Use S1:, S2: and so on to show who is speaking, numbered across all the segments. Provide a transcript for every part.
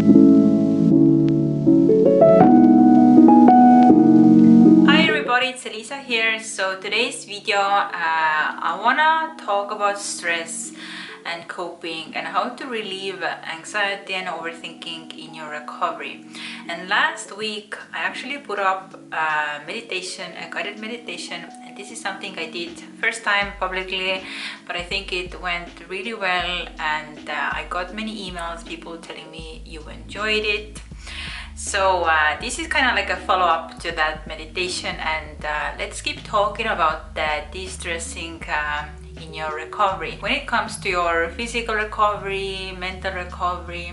S1: Hi everybody, it's Elisa here. So today's video, I wanna talk about stress and coping and how to relieve anxiety and overthinking in your recovery. And last week I actually put up a meditation, a guided meditation, and this is something I did first time publicly, but I think it went really well, and I got many emails, people telling me you enjoyed it. So this is kind of like a follow-up to that meditation, and let's keep talking about that de-stressing in your recovery. When it comes to your physical recovery, mental recovery,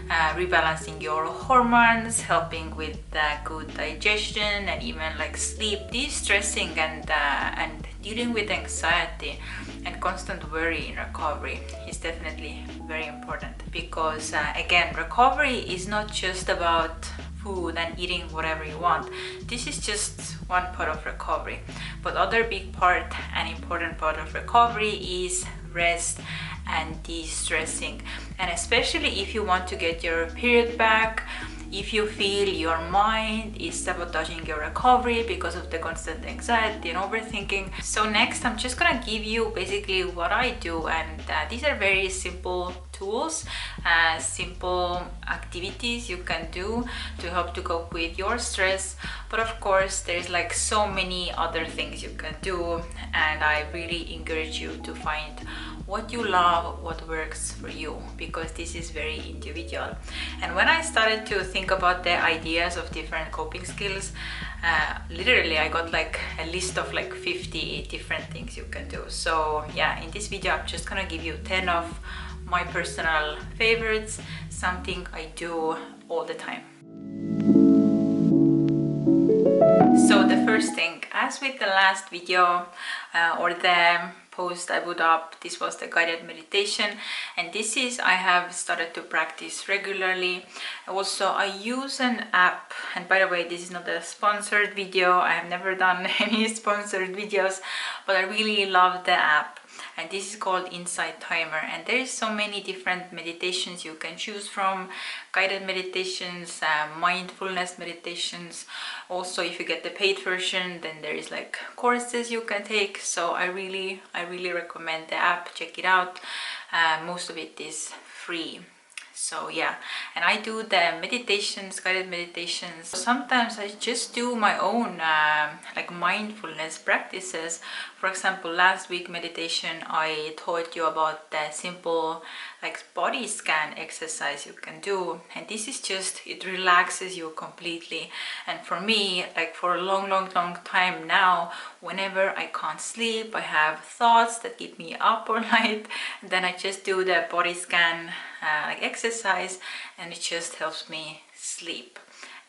S1: rebalancing your hormones, helping with good digestion and even like sleep, de-stressing and dealing with anxiety and constant worry in recovery is definitely very important, because again, recovery is not just about food and eating whatever you want. This is just one part of recovery, but other big part and important part of recovery is rest and de-stressing. And especially if you want to get your period back, if you feel your mind is sabotaging your recovery because of the constant anxiety and overthinking. So next, I'm just gonna give you basically what I do, and these are very simple tools, simple activities you can do to help to cope with your stress. But of course, there's like so many other things you can do, and I really encourage you to find what you love, what works for you, because this is very individual. And when I started to think about the ideas of different coping skills, literally I got like a list of like 50 different things you can do. So yeah, in this video I'm just gonna give you 10 of my personal favorites, something I do all the time. So the first thing, as with the last video or the post I put up, this was the guided meditation, and this is I have started to practice regularly. Also, I use an app, and by the way, this is not a sponsored video. I have never done any sponsored videos, but I really love the app, and this is called Insight Timer, and there is so many different meditations you can choose from: guided meditations, mindfulness meditations. Also, if you get the paid version, then there is like courses you can take. So I really recommend the app. Check it out. Most of it is free. So yeah, and I do the meditations, guided meditations. Sometimes I just do my own like mindfulness practices. For example, last week meditation, I taught you about the simple like body scan exercise you can do, and this is just, it relaxes you completely. And for me, like for a long time now, whenever I can't sleep, I have thoughts that keep me up all night, and then I just do the body scan like exercise, and it just helps me sleep,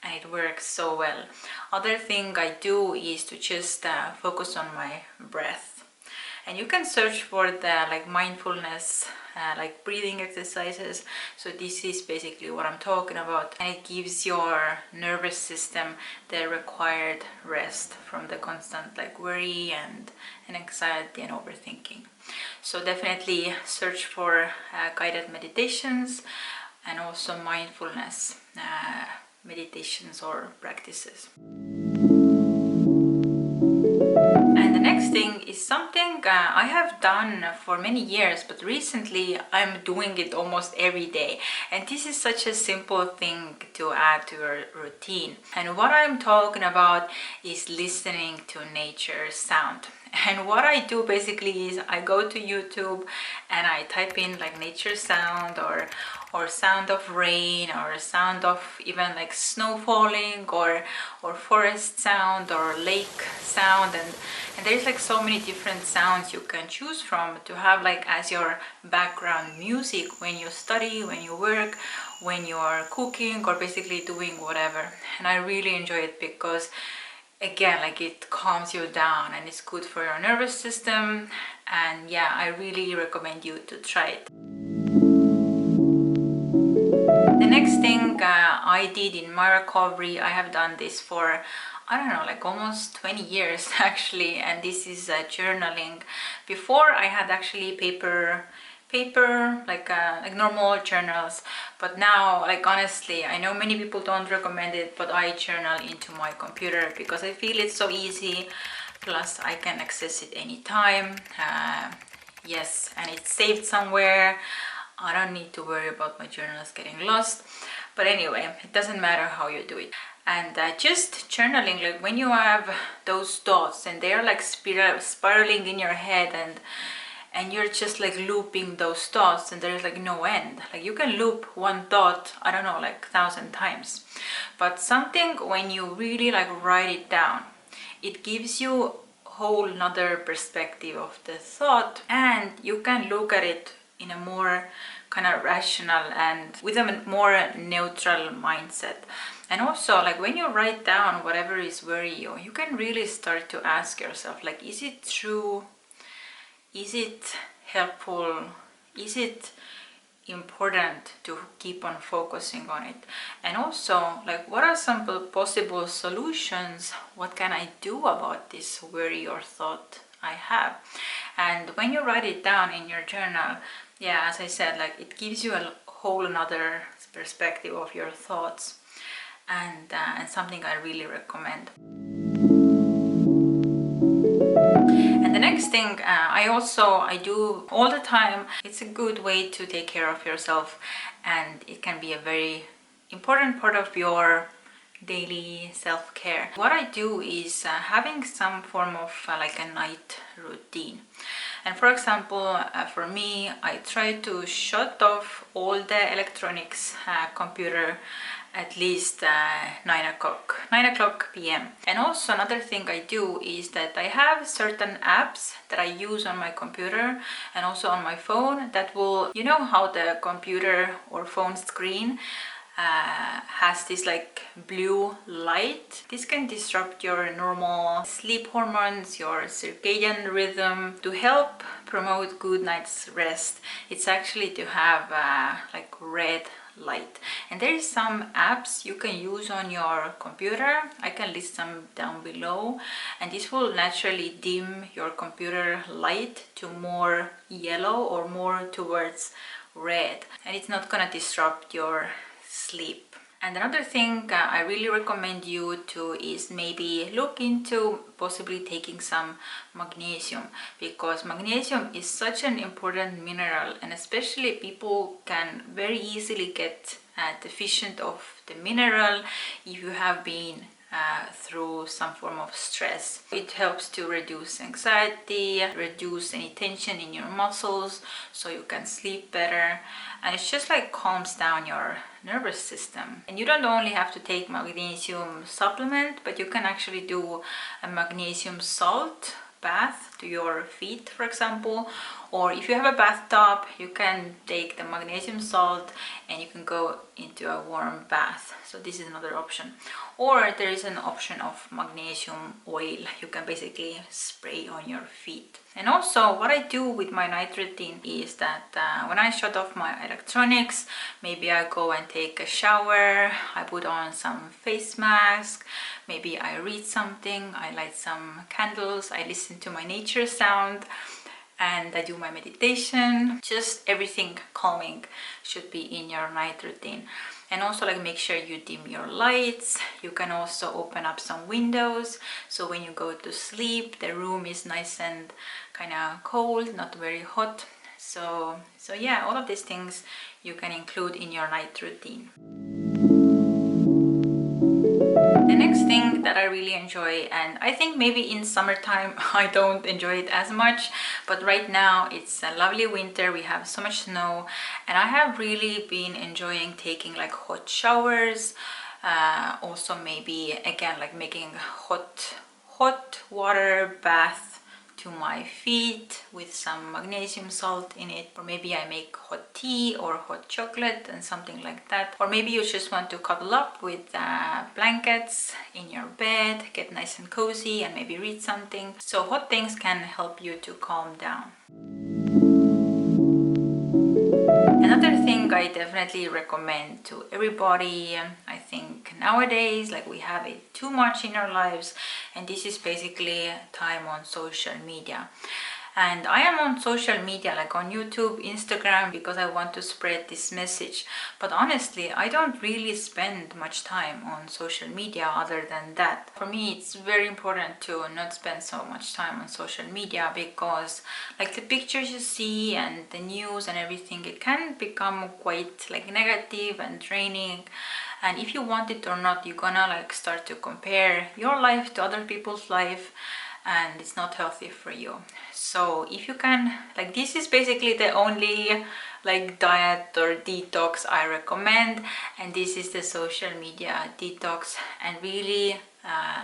S1: and it works so well. Other thing I do is to just focus on my breath, and you can search for the like mindfulness like breathing exercises. So this is basically what I'm talking about, and it gives your nervous system the required rest from the constant like worry and anxiety and overthinking. So definitely search for guided meditations and also mindfulness meditations or practices. And the next thing is something I have done for many years, but recently I'm doing it almost every day. And this is such a simple thing to add to your routine. And what I'm talking about is listening to nature sound. And what I do basically is I go to YouTube and I type in like nature sound or sound of rain, or sound of even like snow falling, or forest sound or lake sound, and there's like so many different sounds you can choose from to have like as your background music when you study, when you work, when you are cooking, or basically doing whatever. And I really enjoy it because again, like it calms you down and it's good for your nervous system. And yeah, I really recommend you to try it. The next thing I did in my recovery, I have done this for, I don't know, like almost 20 years actually, and this is journaling. Before I had actually paper paper, like normal journals. But now, like honestly, I know many people don't recommend it, but I journal into my computer because I feel it's so easy. Plus I can access it anytime. Yes, and it's saved somewhere. I don't need to worry about my journals getting lost. But anyway, it doesn't matter how you do it. And just journaling, like when you have those thoughts and they're like spiraling in your head, and you're just like looping those thoughts, and there's like no end. Like you can loop one thought, I don't know, like 1,000 times. But something, when you really like write it down, it gives you whole another perspective of the thought, and you can look at it in a more kind of rational and with a more neutral mindset. And also, like when you write down whatever is worrying you, you can really start to ask yourself, like, is it true? Is it helpful? Is it important to keep on focusing on it? And also, like, what are some possible solutions? What can I do about this worry or thought I have? And when you write it down in your journal, yeah, as I said, like it gives you a whole another perspective of your thoughts, and something I really recommend. And the next thing I do all the time, it's a good way to take care of yourself, and it can be a very important part of your daily self-care. What I do is having some form of like a night routine. And for example, for me, I try to shut off all the electronics, computer, at least 9 o'clock p.m. And also another thing I do is that I have certain apps that I use on my computer and also on my phone that will, you know how the computer or phone screen has this like blue light. This can disrupt your normal sleep hormones, your circadian rhythm. To help promote good night's rest, it's actually to have like red light. And there is some apps you can use on your computer. I can list them down below, and this will naturally dim your computer light to more yellow or more towards red, and it's not gonna disrupt your sleep. And another thing I really recommend you to is maybe look into possibly taking some magnesium, because magnesium is such an important mineral, and especially people can very easily get deficient of the mineral if you have been through some form of stress. It helps to reduce anxiety, reduce any tension in your muscles so you can sleep better, and it's just like calms down your nervous system. And you don't only have to take magnesium supplement, but you can actually do a magnesium salt bath to your feet, for example, or if you have a bathtub, you can take the magnesium salt and you can go into a warm bath. So this is another option. Or there is an option of magnesium oil you can basically spray on your feet. And also what I do with my night routine is that when I shut off my electronics, maybe I go and take a shower, I put on some face mask, maybe I read something, I light some candles, I listen to my nature sound, and I do my meditation. Just everything calming should be in your night routine. And also, like, make sure you dim your lights. You can also open up some windows, so when you go to sleep the room is nice and kind of cold, not very hot. So yeah, all of these things you can include in your night routine. The next thing that I really enjoy, and I think maybe in summertime I don't enjoy it as much, but right now it's a lovely winter, we have so much snow, and I have really been enjoying taking like hot showers, also maybe again like making hot water bath to my feet with some magnesium salt in it, or maybe I make hot tea or hot chocolate and something like that. Or maybe you just want to cuddle up with blankets in your bed, get nice and cozy, and maybe read something. So hot things can help you to calm down. Another thing I definitely recommend to everybody, I think nowadays, like, we have it too much in our lives, and this is basically time on social media. And I am on social media, like on YouTube, Instagram, because I want to spread this message. But honestly, I don't really spend much time on social media other than that. For me, it's very important to not spend so much time on social media, because like the pictures you see and the news and everything, it can become quite like negative and draining. And if you want it or not, you're gonna like start to compare your life to other people's life, and it's not healthy for you. So if you can, like, this is basically the only like diet or detox I recommend, and this is the social media detox. And really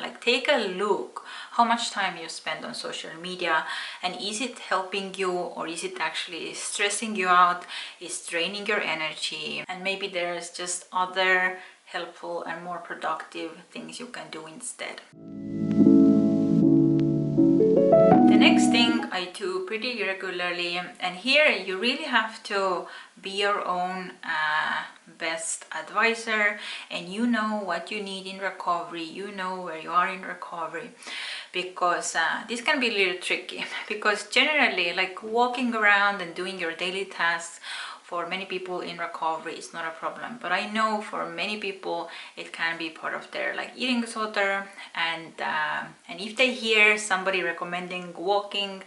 S1: like take a look how much time you spend on social media, and is it helping you or is it actually stressing you out, is draining your energy, and maybe there's just other helpful and more productive things you can do instead. The next thing I do pretty regularly, and here you really have to be your own best advisor, and you know what you need in recovery, you know where you are in recovery, because this can be a little tricky, because generally like walking around and doing your daily tasks for many people in recovery is not a problem, but I know for many people it can be part of their like eating disorder, and if they hear somebody recommending walking,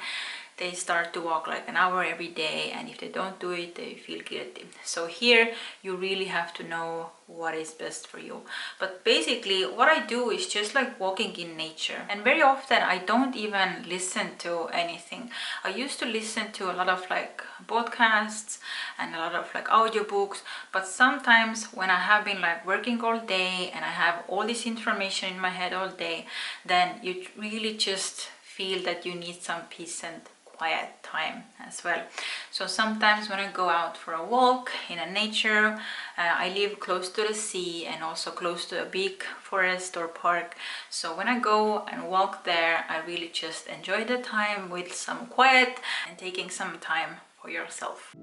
S1: they start to walk like an hour every day, and if they don't do it, they feel guilty. So here you really have to know what is best for you. But basically what I do is just like walking in nature, and very often I don't even listen to anything. I used to listen to a lot of like podcasts and a lot of like audiobooks, but sometimes when I have been like working all day and I have all this information in my head all day, then you really just feel that you need some peace and quiet time as well. So sometimes when I go out for a walk in a nature, I live close to the sea and also close to a big forest or park. So when I go and walk there, I really just enjoy the time with some quiet and taking some time for yourself.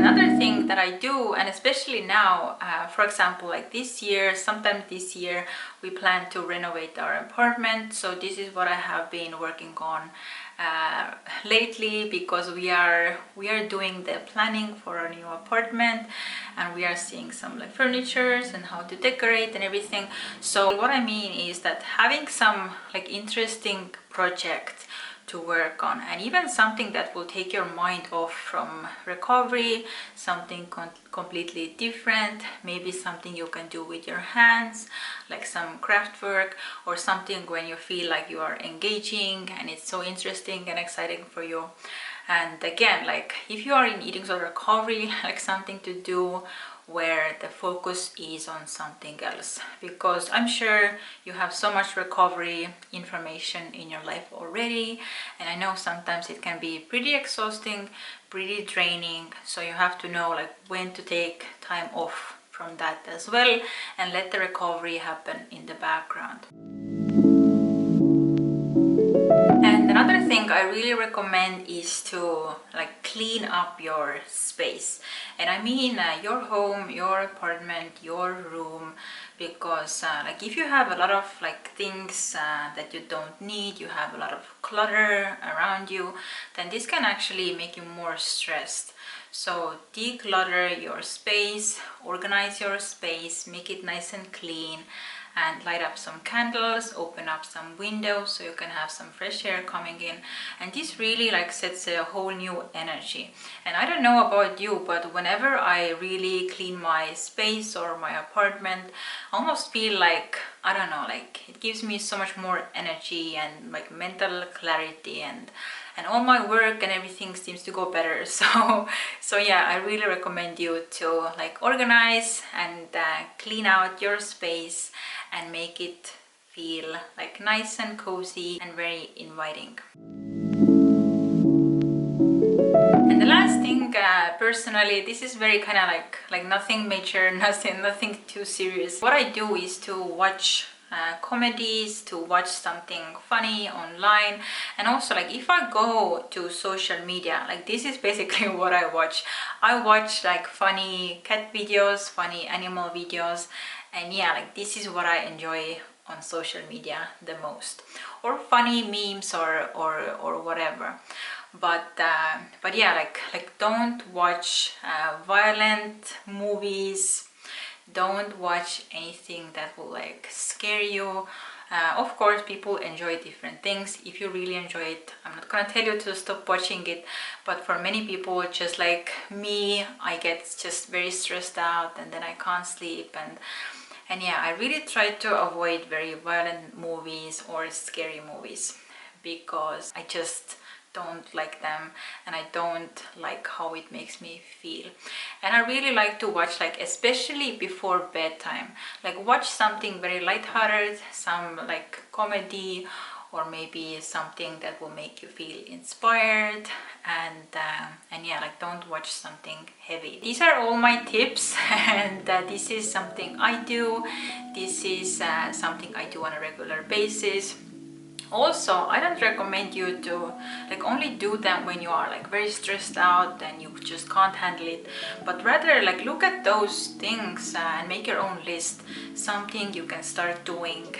S1: Another thing that I do, and especially now, for example, like this year, sometime this year, we plan to renovate our apartment. So this is what I have been working on lately, because we are doing the planning for our new apartment, and we are seeing some like furnitures and how to decorate and everything. So what I mean is that having some like interesting project to work on, and even something that will take your mind off from recovery, something completely different, maybe something you can do with your hands, like some craft work, or something when you feel like you are engaging and it's so interesting and exciting for you. And again, like if you are in eating disorder recovery, like something to do where the focus is on something else, because I'm sure you have so much recovery information in your life already, and I know sometimes it can be pretty exhausting, pretty draining. So you have to know like when to take time off from that as well, and let the recovery happen in the background. And another thing I really recommend is to like clean up your space, and I mean your home, your apartment, your room, because like if you have a lot of like things that you don't need, you have a lot of clutter around you, then this can actually make you more stressed. So declutter your space, organize your space, make it nice and clean, and light up some candles, open up some windows so you can have some fresh air coming in, and this really like sets a whole new energy. And I don't know about you, but whenever I really clean my space or my apartment, I almost feel like, I don't know, like it gives me so much more energy and like mental clarity, and all my work and everything seems to go better. So yeah, I really recommend you to like organize and clean out your space and make it feel like nice and cozy and very inviting. And the last thing, personally, this is very kind of like nothing major, nothing too serious. What I do is to watch comedies, to watch something funny online, and also like if I go to social media, like this is basically what I watch. I watch like funny cat videos, funny animal videos, and yeah, like this is what I enjoy on social media the most, or funny memes or whatever. But yeah, like don't watch violent movies, don't watch anything that will like scare you. Of course, people enjoy different things. If you really enjoy it, I'm not gonna tell you to stop watching it, but for many people, just like me, I get just very stressed out and then I can't sleep, and yeah, I really try to avoid very violent movies or scary movies because I just don't like them, and I don't like how it makes me feel. And I really like to watch, like especially before bedtime, like watch something very lighthearted, some like comedy, or maybe something that will make you feel inspired. And yeah, like don't watch something heavy. These are all my tips and this is something I do. This is something I do on a regular basis. Also, I don't recommend you to like only do them when you are like very stressed out and you just can't handle it, but rather like look at those things and make your own list, something you can start doing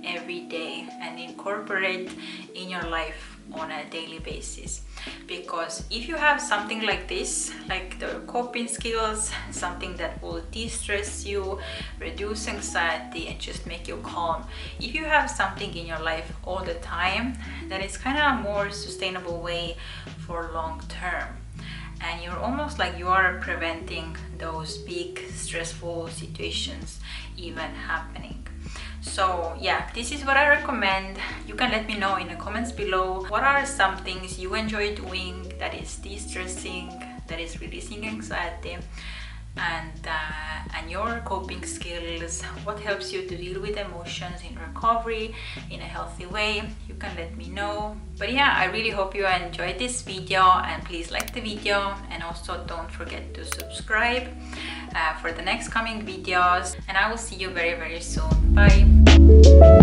S1: every day and incorporate in your life on a daily basis. Because if you have something like this, like the coping skills, something that will de-stress you, reduce anxiety and just make you calm, if you have something in your life all the time, then it's kind of a more sustainable way for long term, and you're almost like you are preventing those big stressful situations even happening. So yeah, this is what I recommend. You can let me know in the comments below what are some things you enjoy doing that is de-stressing, that is releasing anxiety, and your coping skills, what helps you to deal with emotions in recovery in a healthy way. You can let me know. But yeah, I really hope you enjoyed this video, and please like the video, and also don't forget to subscribe for the next coming videos, and I will see you very soon. Bye.